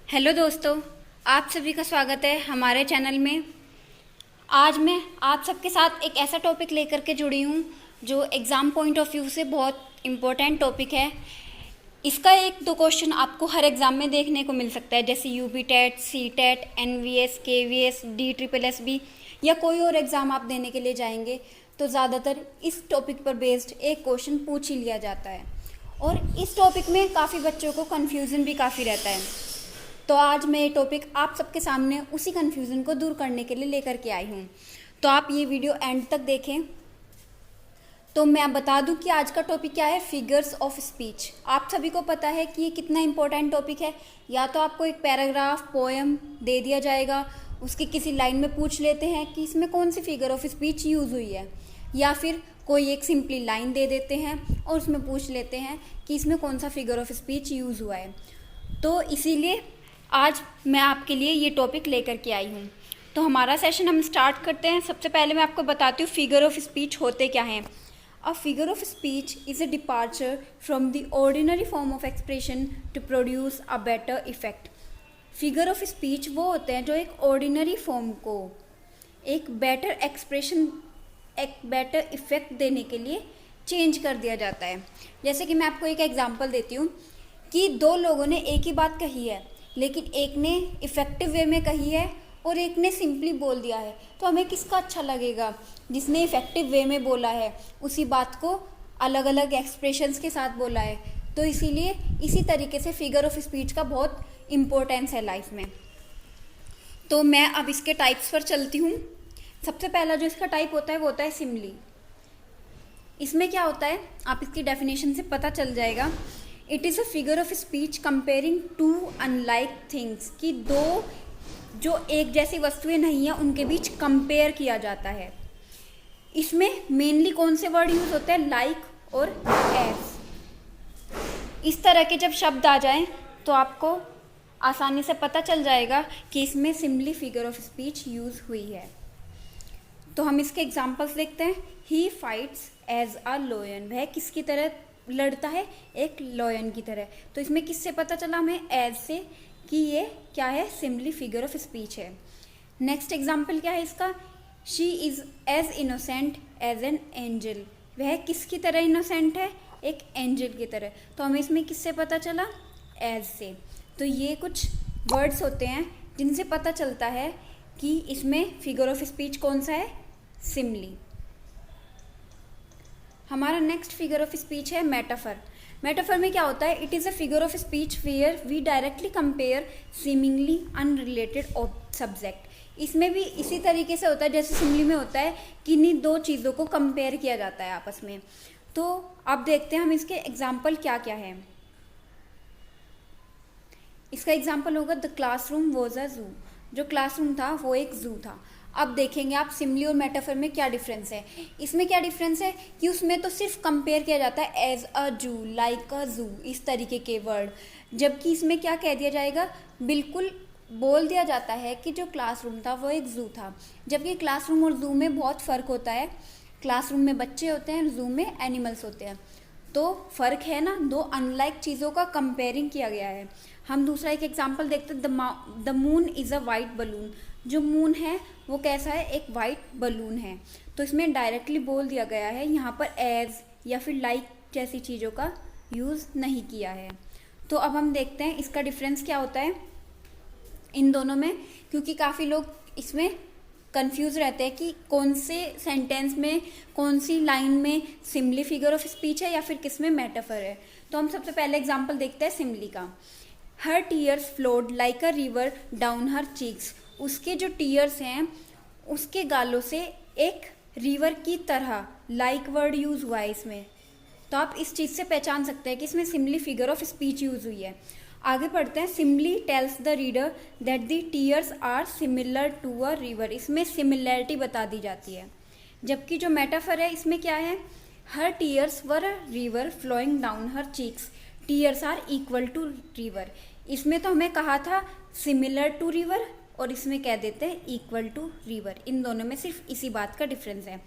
Hello दोस्तों, आप सभी का स्वागत है हमारे चैनल में। आज मैं आप सबके साथ एक ऐसा टॉपिक लेकर के जुड़ी हूँ जो एग्ज़ाम पॉइंट ऑफ व्यू से बहुत इम्पोर्टेंट टॉपिक है। इसका एक दो क्वेश्चन आपको हर एग्ज़ाम में देखने को मिल सकता है, जैसे UP TET, C TET, NVS, KVS, DSSB या कोई और एग्ज़ाम आप देने के लिए जाएंगे तो ज़्यादातर इस टॉपिक पर बेस्ड एक क्वेश्चन पूछ ही लिया जाता है। और इस टॉपिक में काफ़ी बच्चों को कन्फ्यूज़न भी काफ़ी रहता है। तो आज मैं ये टॉपिक आप सबके सामने उसी कन्फ्यूज़न को दूर करने के लिए लेकर के आई हूँ। तो आप ये वीडियो एंड तक देखें। तो मैं बता दूं कि आज का टॉपिक क्या है, फिगर्स ऑफ स्पीच। आप सभी को पता है कि ये कितना इम्पोर्टेंट टॉपिक है। या तो आपको एक पैराग्राफ पोएम दे दिया जाएगा, उसकी किसी लाइन में पूछ लेते हैं कि इसमें कौन सी फिगर ऑफ स्पीच यूज़ हुई है, या फिर कोई एक सिंपली लाइन दे देते हैं और उसमें पूछ लेते हैं कि इसमें कौन सा फिगर ऑफ स्पीच यूज़ हुआ है। तो इसीलिए आज मैं आपके लिए ये टॉपिक लेकर के आई हूँ। तो हमारा सेशन हम स्टार्ट करते हैं। सबसे पहले मैं आपको बताती हूँ फिगर ऑफ स्पीच होते क्या हैं। A figure of speech is a departure from the ordinary form of expression to produce a better effect. Figure of speech वो होते हैं जो एक ऑर्डिनरी फॉर्म को एक बेटर एक्सप्रेशन, एक बेटर इफेक्ट देने के लिए चेंज कर दिया जाता है। जैसे कि मैं आपको एक एग्जांपल देती हूँ कि दो लोगों ने एक ही बात कही है, लेकिन एक ने इफ़ेक्टिव वे में कही है और एक ने सिंपली बोल दिया है। तो हमें किसका अच्छा लगेगा? जिसने इफ़ेक्टिव वे में बोला है, उसी बात को अलग अलग एक्सप्रेशंस के साथ बोला है। तो इसीलिए इसी तरीके से फिगर ऑफ स्पीच का बहुत इम्पोर्टेंस है लाइफ में। तो मैं अब इसके टाइप्स पर चलती हूँ। सबसे पहला जो इसका टाइप होता है वो होता है सिमली। इसमें क्या होता है, आप इसकी डेफिनेशन से पता चल जाएगा। It is a figure of speech comparing to unlike things, कि दो जो एक जैसी वस्तुएं नहीं हैं उनके बीच कंपेयर किया जाता है। इसमें मेनली कौन से वर्ड यूज होते हैं? लाइक और एज। इस तरह के जब शब्द आ जाएं तो आपको आसानी से पता चल जाएगा कि इसमें simply figure of speech use हुई है। तो हम इसके एग्जाम्पल्स देखते हैं। He fights as a lion, वह किसकी तरह लड़ता है? एक लॉयन की तरह। तो इसमें किससे पता चला हमें? एज से, कि ये क्या है? सिंपली फिगर ऑफ स्पीच है। नेक्स्ट एग्जाम्पल क्या है इसका? She is as innocent as an angel, वह किसकी तरह इनोसेंट है? एक एंजल की तरह। तो हमें इसमें किससे पता चला? एज से। तो ये कुछ वर्ड्स होते हैं जिनसे पता चलता है कि इसमें फिगर ऑफ स्पीच कौन सा है? सिमली। हमारा नेक्स्ट फिगर ऑफ स्पीच है मेटाफर। मेटाफर में क्या होता है? It is a figure of speech where we directly compare seemingly unrelated subject. इसमें भी इसी तरीके से होता है जैसे सिमली में होता है कि इन्हीं दो चीज़ों को कंपेयर किया जाता है आपस में। तो अब देखते हैं हम इसके एग्जाम्पल क्या क्या है। इसका एग्जाम्पल होगा द क्लासरूम वॉज अ जू। जो क्लासरूम था वो एक जू था। अब देखेंगे आप सिमली और मेटाफर में क्या डिफरेंस है। इसमें क्या डिफरेंस है कि उसमें तो सिर्फ कंपेयर किया जाता है एज अ जू, लाइक अ जू, इस तरीके के वर्ड, जबकि इसमें क्या कह दिया जाएगा? बिल्कुल बोल दिया जाता है कि जो क्लासरूम था वो एक जू था। जबकि क्लासरूम और जू में बहुत फ़र्क होता है। क्लासरूम में बच्चे होते हैं, जू में एनिमल्स होते हैं। तो फ़र्क है ना, दो अनलाइक चीज़ों का कंपेयरिंग किया गया है। हम दूसरा एक एग्जांपल देखते हैं। The moon is a white balloon. जो मून है वो कैसा है? एक वाइट बलून है। तो इसमें डायरेक्टली बोल दिया गया है, यहाँ पर एज या फिर लाइक जैसी चीज़ों का यूज़ नहीं किया है। तो अब हम देखते हैं इसका डिफरेंस क्या होता है इन दोनों में, क्योंकि काफ़ी लोग इसमें कंफ्यूज रहते हैं कि कौन से सेंटेंस में, कौन सी लाइन में सिमली फिगर ऑफ स्पीच है या फिर किस में मेटाफर है। तो हम सबसे पहले एग्जांपल देखते हैं सिमली का। हर tears flowed like a river down her cheeks. उसके जो टीयर्स हैं उसके गालों से एक रिवर की तरह लाइक वर्ड यूज हुआ है इसमें। तो आप इस चीज़ से पहचान सकते हैं कि इसमें simile figure of speech use हुई है। आगे पढ़ते हैं। Simile tells the reader that the tears are similar to a river. इसमें सिमिलैरिटी बता दी जाती है। जबकि जो मेटाफर है इसमें क्या है? Her tears were a river flowing down her cheeks, tears are equal to river. इसमें तो हमें कहा था सिमिलर टू रिवर और इसमें कह देते हैं इक्वल टू रिवर। इन दोनों में सिर्फ इसी बात का डिफरेंस है।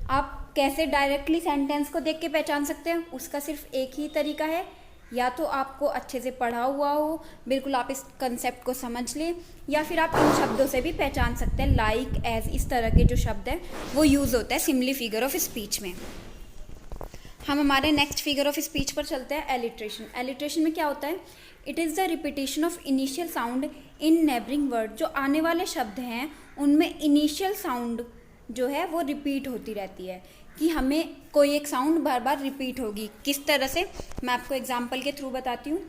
आप कैसे डायरेक्टली सेंटेंस को देख के पहचान सकते हैं? उसका सिर्फ एक ही तरीका है, या तो आपको अच्छे से पढ़ा हुआ हो, बिल्कुल आप इस कंसेप्ट को समझ लें, या फिर आप इन शब्दों से भी पहचान सकते हैं। लाइक, एज, इस तरह के जो शब्द हैं वो यूज़ होता है सिमिली फिगर ऑफ स्पीच में। हम हमारे नेक्स्ट फिगर ऑफ स्पीच पर चलते हैं, एलिट्रेशन। एलिट्रेशन में क्या होता है? It is the repetition of initial sound in neighbouring word. जो आने वाले शब्द हैं उनमें इनिशियल साउंड जो है वो रिपीट होती रहती है, कि हमें कोई एक साउंड बार बार रिपीट होगी। किस तरह से, मैं आपको एग्जांपल के थ्रू बताती हूँ।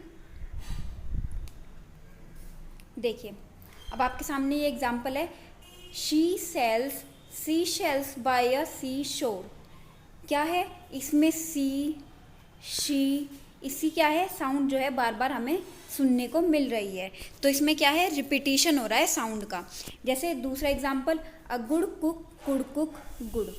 देखिए, अब आपके सामने ये एग्जांपल है, she sells sea shells by a sea shore. क्या है इसमें? सी, शी, इसी क्या है साउंड जो है बार बार हमें सुनने को मिल रही है, तो इसमें क्या है? रिपीटिशन हो रहा है साउंड का। जैसे दूसरा example, a good cook could cook good.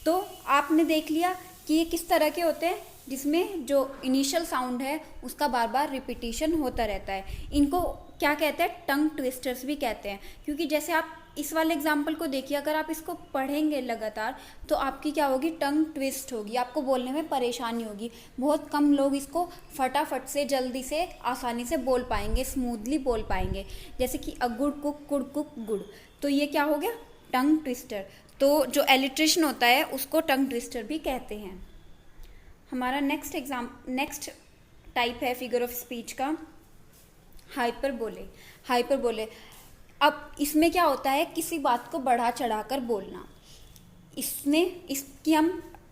तो आपने देख लिया कि ये किस तरह के होते हैं, जिसमें जो इनिशियल साउंड है उसका बार बार रिपीटिशन होता रहता है। इनको क्या कहते हैं? टंग ट्विस्टर्स भी कहते हैं, क्योंकि जैसे आप इस वाले एग्जाम्पल को देखिए, अगर आप इसको पढ़ेंगे लगातार तो आपकी क्या होगी? टंग ट्विस्ट होगी, आपको बोलने में परेशानी होगी। बहुत कम लोग इसको फटाफट से, जल्दी से, आसानी से बोल पाएंगे, स्मूथली बोल पाएंगे। जैसे कि a good cook could cook good, तो ये क्या हो गया? Tongue twister. तो जो एलिट्रेशन होता है उसको टंग ट्विस्टर भी कहते हैं। हमारा नेक्स्ट टाइप है फिगर ऑफ स्पीच का, हाइपरबोले। हाइपरबोले, अब इसमें क्या होता है? किसी बात को बढ़ा चढ़ाकर बोलना। इसकी हम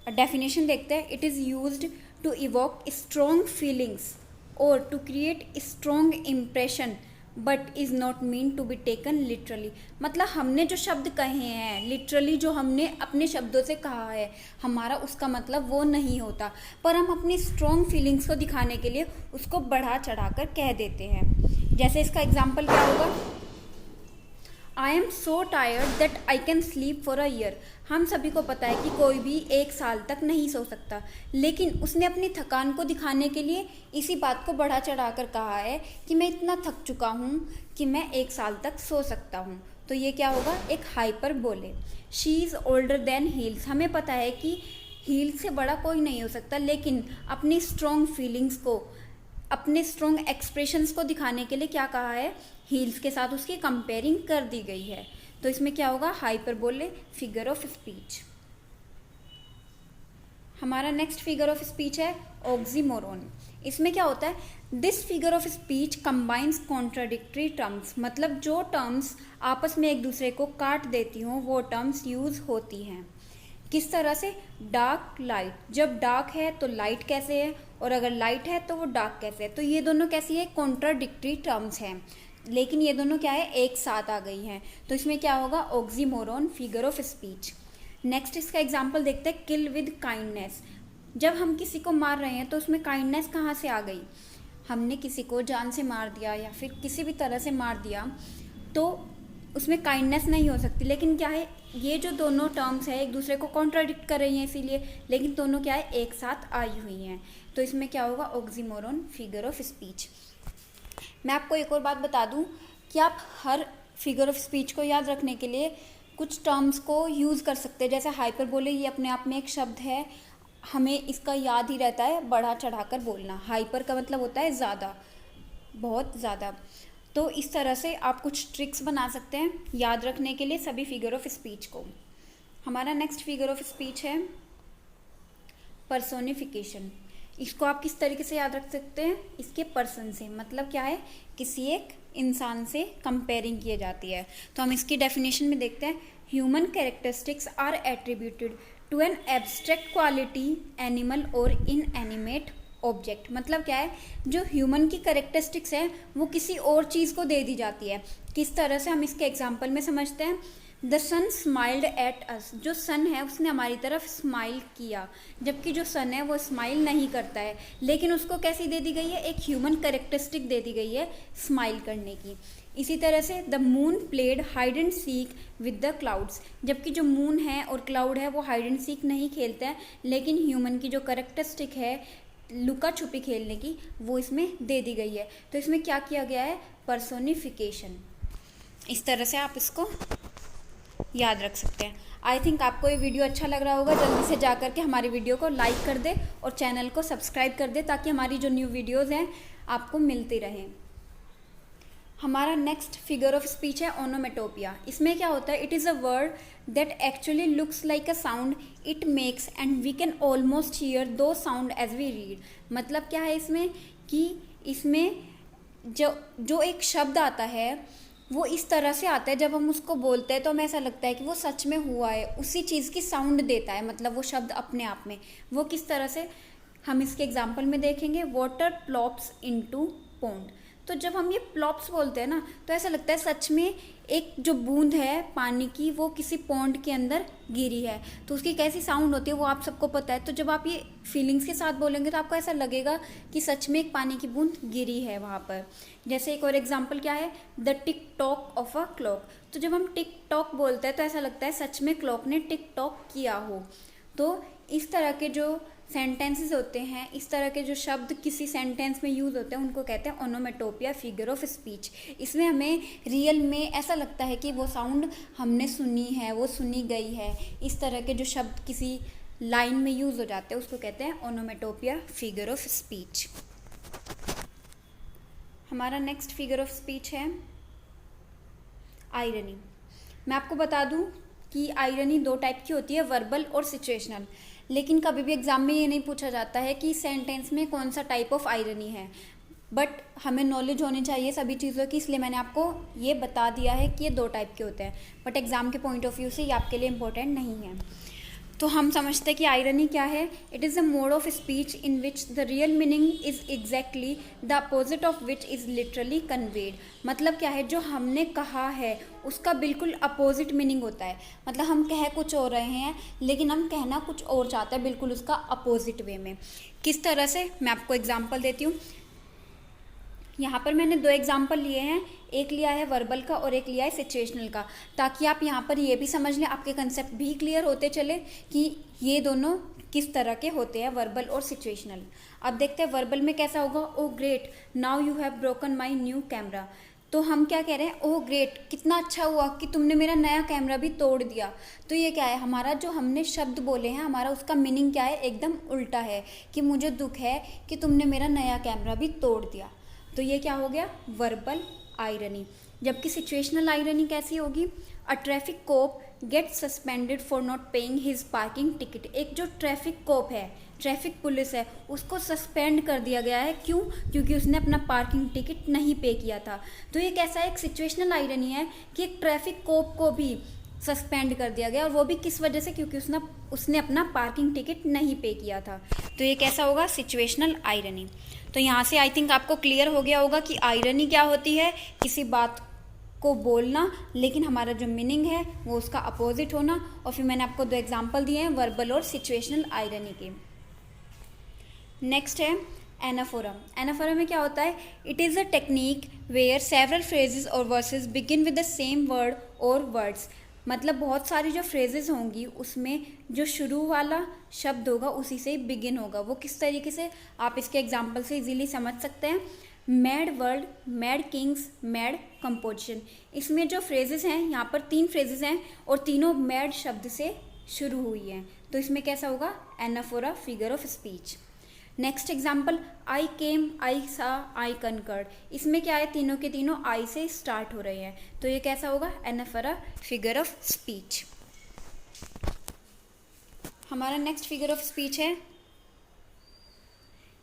डेफिनेशन देखते हैं। It is used to evoke strong feelings और to create strong impression but is not mean to be taken literally. मतलब हमने जो शब्द कहे हैं, लिटरली जो हमने अपने शब्दों से कहा है, हमारा उसका मतलब वो नहीं होता, पर हम अपनी स्ट्रॉन्ग फीलिंग्स को दिखाने के लिए उसको बढ़ा चढ़ाकर कह देते हैं। जैसे इसका एग्जाम्पल क्या होगा? I am so tired that I can sleep for a year. हम सभी को पता है कि कोई भी 1 साल तक नहीं सो सकता, लेकिन उसने अपनी थकान को दिखाने के लिए इसी बात को बढ़ा चढ़ाकर कहा है कि मैं इतना थक चुका हूँ कि मैं 1 साल तक सो सकता हूँ। तो ये क्या होगा? एक hyperbole. She is older than heels. हमें पता है कि हील से बड़ा कोई नहीं हो सकता, लेकिन अपनी स्ट्रॉन्ग फीलिंग्स को, अपने स्ट्रॉन्ग एक्सप्रेशंस को दिखाने के लिए क्या कहा है? हील्स के साथ उसकी कंपेयरिंग कर दी गई है। तो इसमें क्या होगा? Hyperbole, figure of speech. हमारा नेक्स्ट फिगर ऑफ स्पीच है ऑक्सीमोरोन। इसमें क्या होता है? This figure of speech combines contradictory terms. मतलब जो टर्म्स आपस में एक दूसरे को काट देती हों वो टर्म्स यूज होती हैं। किस तरह से? Dark, light. जब डार्क है तो लाइट कैसे है, और अगर लाइट है तो वो डार्क कैसे है? तो ये दोनों कैसी है? कॉन्ट्राडिक्टरी टर्म्स हैं, लेकिन ये दोनों क्या है? एक साथ आ गई हैं। तो इसमें क्या होगा? Oxymoron, figure of speech. Next इसका एग्जाम्पल देखते हैं, किल विद काइंडनेस। जब हम किसी को मार रहे हैं तो उसमें काइंडनेस कहाँ से आ गई? हमने किसी को जान से मार दिया या फिर किसी भी तरह से मार दिया तो उसमें काइंडनेस नहीं हो सकती। लेकिन क्या है? ये जो दोनों टर्म्स है एक दूसरे को कॉन्ट्राडिक्ट कर रही हैं, इसीलिए, लेकिन दोनों क्या है? एक साथ आई हुई हैं। तो इसमें क्या होगा? Oxymoron, figure of speech. मैं आपको एक और बात बता दूं कि आप हर फिगर ऑफ स्पीच को याद रखने के लिए कुछ टर्म्स को यूज़ कर सकते हैं। जैसे हाइपरबोले, ये अपने आप में एक शब्द है, हमें इसका याद ही रहता है बढ़ा चढ़ाकर बोलना। हाइपर का मतलब होता है ज़्यादा, बहुत ज़्यादा। तो इस तरह से आप कुछ ट्रिक्स बना सकते हैं याद रखने के लिए सभी फिगर ऑफ स्पीच को। हमारा नेक्स्ट फिगर ऑफ स्पीच है पर्सोनिफिकेशन। इसको आप किस तरीके से याद रख सकते हैं? इसके पर्सन से, मतलब क्या है? किसी एक इंसान से कंपेयरिंग की जाती है। तो हम इसकी डेफिनेशन में देखते हैं, human characteristics are attributed to an abstract quality, animal और इनएनिमेट ऑब्जेक्ट। मतलब क्या है? जो ह्यूमन की कैरेक्टरिस्टिक्स है वो किसी और चीज़ को दे दी जाती है। किस तरह से? हम इसके एग्जाम्पल में समझते हैं। The sun smiled at us. जो सन है उसने हमारी तरफ स्माइल किया, जबकि जो सन है वो स्माइल नहीं करता है, लेकिन उसको कैसी दे दी गई है? एक ह्यूमन कैरेक्टरिस्टिक दे दी गई है स्माइल करने की। इसी तरह से the moon played hide and seek with the clouds. जबकि जो मून है और क्लाउड है वो हाइड एंड सीक नहीं खेलते हैं, लेकिन ह्यूमन की जो कैरेक्टरिस्टिक है लुका छुपी खेलने की, वो इसमें दे दी गई है। तो इसमें क्या किया गया है? पर्सोनिफिकेशन। इस तरह से आप इसको याद रख सकते हैं। आई थिंक आपको ये वीडियो अच्छा लग रहा होगा। जल्दी से जा कर के हमारी वीडियो को लाइक कर दे और चैनल को सब्सक्राइब कर दे ताकि हमारी जो न्यू वीडियोज़ हैं आपको मिलती रहें। हमारा नेक्स्ट फिगर ऑफ स्पीच है ओनोमेटोपिया। इसमें क्या होता है, it is a word that actually looks like a sound it makes and we can almost hear the sound as we read. मतलब क्या है इसमें कि इसमें जो एक शब्द आता है वो इस तरह से आता है, जब हम उसको बोलते हैं तो हमें ऐसा लगता है कि वो सच में हुआ है, उसी चीज़ की साउंड देता है, मतलब वो शब्द अपने आप में। वो किस तरह से, हम इसके एग्जाम्पल में देखेंगे। Water plops into pond. तो जब हम ये प्लॉप्स बोलते हैं ना तो ऐसा लगता है सच में एक जो बूंद है पानी की वो किसी पॉन्ड के अंदर गिरी है, तो उसकी कैसी साउंड होती है वो आप सबको पता है। तो जब आप ये फीलिंग्स के साथ बोलेंगे तो आपको ऐसा लगेगा कि सच में एक पानी की बूंद गिरी है वहाँ पर। जैसे एक और एग्जांपल क्या है, the tick tock of a clock. तो जब हम टिक टॉक बोलते हैं तो ऐसा लगता है सच में क्लॉक ने टिक टॉक किया हो। तो इस तरह के जो सेंटेंसेस होते हैं, इस तरह के जो शब्द किसी सेंटेंस में यूज़ होते हैं उनको कहते हैं ओनोमेटोपिया फिगर ऑफ स्पीच। इसमें हमें रियल में ऐसा लगता है कि वो साउंड हमने सुनी है, वो सुनी गई है। इस तरह के जो शब्द किसी लाइन में यूज़ हो जाते हैं उसको कहते हैं ओनोमेटोपिया फिगर ऑफ स्पीच। हमारा नेक्स्ट फिगर ऑफ स्पीच है आयरनी। मैं आपको बता दूं कि आयरनी दो टाइप की होती है, वर्बल और सिचुएशनल। लेकिन कभी भी एग्जाम में ये नहीं पूछा जाता है कि सेंटेंस में कौन सा टाइप ऑफ आयरनी है, बट हमें नॉलेज होनी चाहिए सभी चीज़ों की, इसलिए मैंने आपको ये बता दिया है कि ये दो टाइप के होते हैं। बट एग्जाम के पॉइंट ऑफ व्यू से ये आपके लिए इम्पोर्टेंट नहीं है। तो हम समझते हैं कि आयरनी क्या है। It is a mode of speech in which the real meaning is exactly the opposite of which is literally conveyed. मतलब क्या है, जो हमने कहा है उसका बिल्कुल अपोजिट मीनिंग होता है। मतलब हम कह कुछ और रहे हैं लेकिन हम कहना कुछ और चाहते हैं, बिल्कुल उसका अपोजिट वे में। किस तरह से, मैं आपको एग्जाम्पल देती हूँ। यहाँ पर मैंने दो एग्जाम्पल लिए हैं, एक लिया है वर्बल का और एक लिया है सिचुएशनल का, ताकि आप यहाँ पर ये भी समझ लें, आपके कंसेप्ट भी क्लियर होते चले कि ये दोनों किस तरह के होते हैं, वर्बल और सिचुएशनल। अब देखते हैं वर्बल में कैसा होगा। Oh great, now you have broken my new camera. तो हम क्या कह रहे हैं, ओह ग्रेट, कितना अच्छा हुआ कि तुमने मेरा नया कैमरा भी तोड़ दिया। तो ये क्या है, हमारा जो हमने शब्द बोले हैं हमारा उसका मीनिंग क्या है, एकदम उल्टा है कि मुझे दुख है कि तुमने मेरा नया कैमरा भी तोड़ दिया। तो ये क्या हो गया, वर्बल आयरनी। जबकि सिचुएशनल आयरनी कैसी होगी, a traffic cop get suspended for not paying his parking ticket. एक जो ट्रैफिक कोप है, ट्रैफिक पुलिस है, उसको सस्पेंड कर दिया गया है। क्यों? क्योंकि उसने अपना पार्किंग टिकट नहीं पे किया था। तो ये कैसा एक सिचुएशनल आयरनी है कि एक ट्रैफिक कोप को भी सस्पेंड कर दिया गया, और वो भी किस वजह से, क्योंकि उसने अपना पार्किंग टिकट नहीं पे किया था। तो ये कैसा होगा, सिचुएशनल आयरनी। तो यहाँ से आई थिंक आपको क्लियर हो गया होगा कि आयरनी क्या होती है, किसी बात को बोलना लेकिन हमारा जो मीनिंग है वो उसका अपोजिट होना। और फिर मैंने आपको दो एग्जांपल दिए हैं वर्बल और सिचुएशनल आयरनी के। नेक्स्ट है एनाफोरा। एनाफोरा में क्या होता है, it is a technique where several phrases और verses begin with the same word और वर्ड्स। मतलब बहुत सारी जो फ्रेजेस होंगी उसमें जो शुरू वाला शब्द होगा उसी से ही बिगिन होगा। वो किस तरीके से, आप इसके एग्जांपल से इजीली समझ सकते हैं। Mad world, mad Kings, mad composition. इसमें जो फ्रेजेस हैं, यहाँ पर 3 फ्रेजेस हैं और तीनों मैड शब्द से शुरू हुई हैं। तो इसमें कैसा होगा, anaphora figure of speech. Next example, I came, I saw, I conquered. इसमें क्या है, तीनों के तीनों आई से स्टार्ट हो रहे हैं। तो ये कैसा होगा, एनाफोरा फिगर ऑफ स्पीच। हमारा नेक्स्ट फिगर ऑफ स्पीच है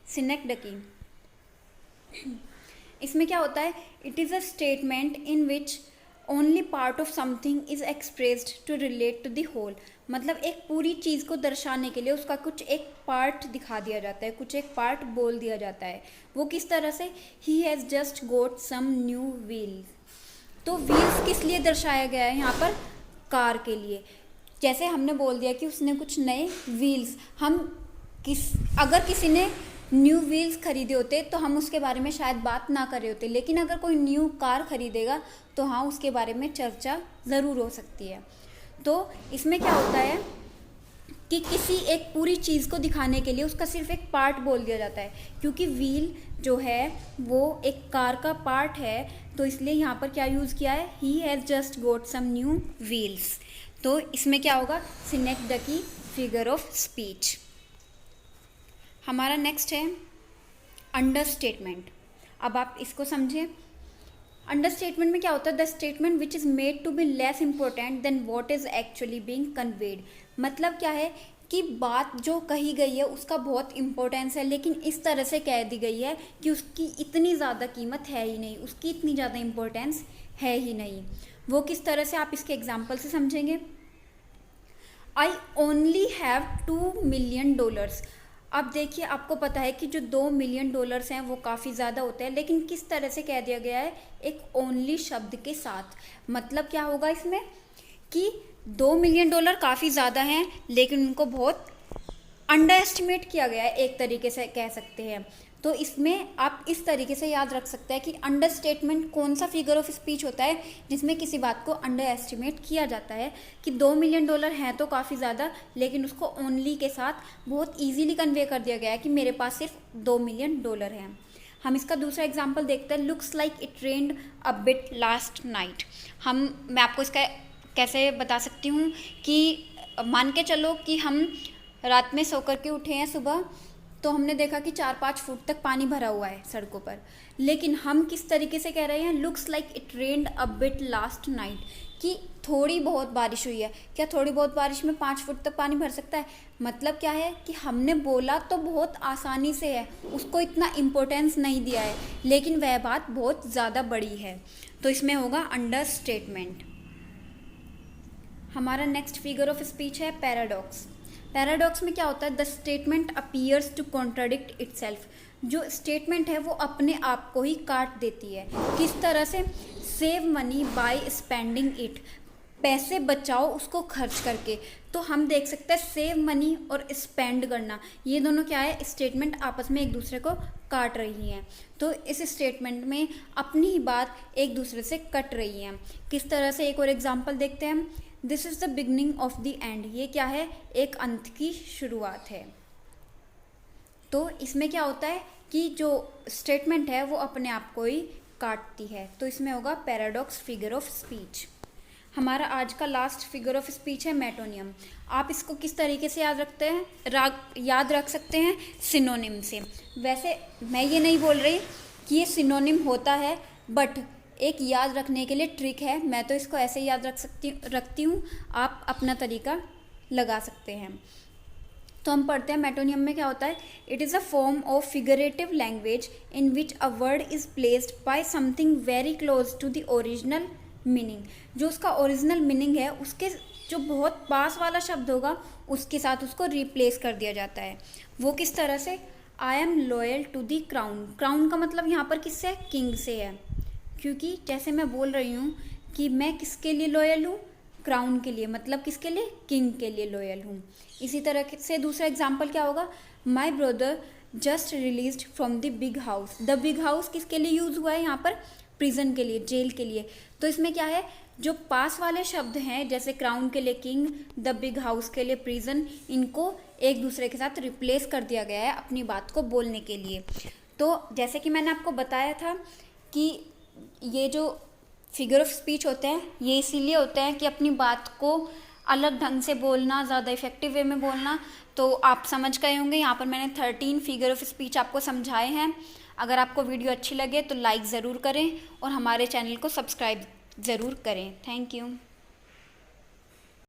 सिनेक्डकी। इसमें क्या होता है, it is a statement in which only part of something is expressed to relate to the whole. मतलब एक पूरी चीज़ को दर्शाने के लिए उसका कुछ एक पार्ट दिखा दिया जाता है, कुछ एक पार्ट बोल दिया जाता है। वो किस तरह से, he has just got some new wheels. तो व्हील्स किस लिए दर्शाया गया है यहाँ पर, कार के लिए। जैसे हमने बोल दिया कि उसने कुछ नए व्हील्स, अगर किसी ने न्यू व्हील्स खरीदे होते तो हम उसके बारे में शायद बात ना कर रहे होते, लेकिन अगर कोई न्यू कार खरीदेगा तो हाँ उसके बारे में चर्चा ज़रूर हो सकती है। तो इसमें क्या होता है कि किसी एक पूरी चीज़ को दिखाने के लिए उसका सिर्फ एक पार्ट बोल दिया जाता है, क्योंकि व्हील जो है वो एक कार का पार्ट है, तो इसलिए यहाँ पर क्या यूज़ किया है, he has just got some new wheels. तो इसमें क्या होगा, सिनेक्डकी फिगर ऑफ स्पीच। हमारा नेक्स्ट है अंडरस्टेटमेंट। अब आप इसको समझें। अंडरस्टेटमेंट में क्या होता है, the statement which is made to be less important than what is actually being conveyed. मतलब क्या है कि बात जो कही गई है उसका बहुत इम्पोर्टेंस है, लेकिन इस तरह से कह दी गई है कि उसकी इतनी ज़्यादा कीमत है ही नहीं, उसकी इतनी ज़्यादा इम्पोर्टेंस है ही नहीं। वो किस तरह से, आप इसके एग्जाम्पल से समझेंगे। I only have $2 million. अब देखिए, आपको पता है कि जो $2 मिलियन हैं वो काफ़ी ज़्यादा होते हैं, लेकिन किस तरह से कह दिया गया है, एक ओनली शब्द के साथ। मतलब क्या होगा इसमें कि $2 मिलियन काफ़ी ज़्यादा हैं, लेकिन उनको बहुत अंडर एस्टिमेट किया गया है, एक तरीके से कह सकते हैं। तो इसमें आप इस तरीके से याद रख सकते हैं कि अंडर स्टेटमेंट कौन सा फिगर ऑफ स्पीच होता है जिसमें किसी बात को अंडर एस्टिमेट किया जाता है कि $2 मिलियन हैं तो काफ़ी ज़्यादा, लेकिन उसको ओनली के साथ बहुत ईजीली कन्वे कर दिया गया है कि मेरे पास सिर्फ $2 मिलियन हैं। हम इसका दूसरा एग्जाम्पल देखते हैं, looks like it rained a bit last night. मैं आपको इसका कैसे बता सकती हूँ कि मान के चलो कि हम रात में सो कर के उठे हैं सुबह, तो हमने देखा कि 4-5 फुट तक पानी भरा हुआ है सड़कों पर, लेकिन हम किस तरीके से कह रहे हैं, looks like it rained a bit last night, कि थोड़ी बहुत बारिश हुई है। क्या थोड़ी बहुत बारिश में 5 फुट तक पानी भर सकता है? मतलब क्या है कि हमने बोला तो बहुत आसानी से है, उसको इतना इम्पोर्टेंस नहीं दिया है, लेकिन वह बात बहुत ज़्यादा बड़ी है। तो इसमें होगा अंडर स्टेटमेंट। हमारा नेक्स्ट फिगर ऑफ स्पीच है पैराडॉक्स। पैराडॉक्स में क्या होता है, the statement appears to contradict itself. जो स्टेटमेंट है वो अपने आप को ही काट देती है। किस तरह से, save money by spending it, पैसे बचाओ उसको खर्च करके। तो हम देख सकते हैं सेव मनी और स्पेंड करना, ये दोनों क्या है, स्टेटमेंट आपस में एक दूसरे को काट रही हैं। तो इस स्टेटमेंट में अपनी ही बात एक दूसरे से कट रही है। किस तरह से, एक और एग्जाम्पल देखते हैं हम। This is the beginning of the end, ये क्या है, एक अंत की शुरुआत है। तो इसमें क्या होता है कि जो स्टेटमेंट है वो अपने आप को ही काटती है। तो इसमें होगा पैराडॉक्स फिगर ऑफ स्पीच। हमारा आज का लास्ट फिगर ऑफ स्पीच है मेटोनियम। आप इसको किस तरीके से याद रखते हैं, याद रख सकते हैं, सिनोनिम से। वैसे मैं ये नहीं बोल रही कि ये सिनोनिम होता है, बट एक याद रखने के लिए ट्रिक है, मैं तो इसको ऐसे याद रखती हूँ, आप अपना तरीका लगा सकते हैं। तो हम पढ़ते हैं मेटोनियम में क्या होता है, it is a form of figurative language in which a word is placed by something very close to the original meaning. जो उसका ओरिजिनल मीनिंग है उसके जो बहुत पास वाला शब्द होगा उसके साथ उसको रिप्लेस कर दिया जाता है। वो किस तरह से, I am loyal to the crown. Crown का मतलब यहाँ पर किससे, किंग से है, क्योंकि जैसे मैं बोल रही हूँ कि मैं किसके लिए लॉयल हूँ, क्राउन के लिए, मतलब किसके लिए, किंग के लिए लॉयल हूँ। इसी तरह से दूसरा एग्जाम्पल क्या होगा, my brother just released from the big house. The big house किसके लिए यूज़ हुआ है यहाँ पर, प्रिजन के लिए, जेल के लिए। तो इसमें क्या है, जो पास वाले शब्द हैं जैसे क्राउन के लिए किंग, द बिग हाउस के लिए प्रिजन, इनको एक दूसरे के साथ रिप्लेस कर दिया गया है अपनी बात को बोलने के लिए। तो जैसे कि मैंने आपको बताया था कि ये जो फिगर ऑफ स्पीच होते हैं ये इसीलिए होते हैं कि अपनी बात को अलग ढंग से बोलना, ज़्यादा इफेक्टिव वे में बोलना। तो आप समझ गए होंगे, यहाँ पर मैंने 13 फिगर ऑफ स्पीच आपको समझाए हैं। अगर आपको वीडियो अच्छी लगे तो लाइक ज़रूर करें और हमारे चैनल को सब्सक्राइब ज़रूर करें। Thank you.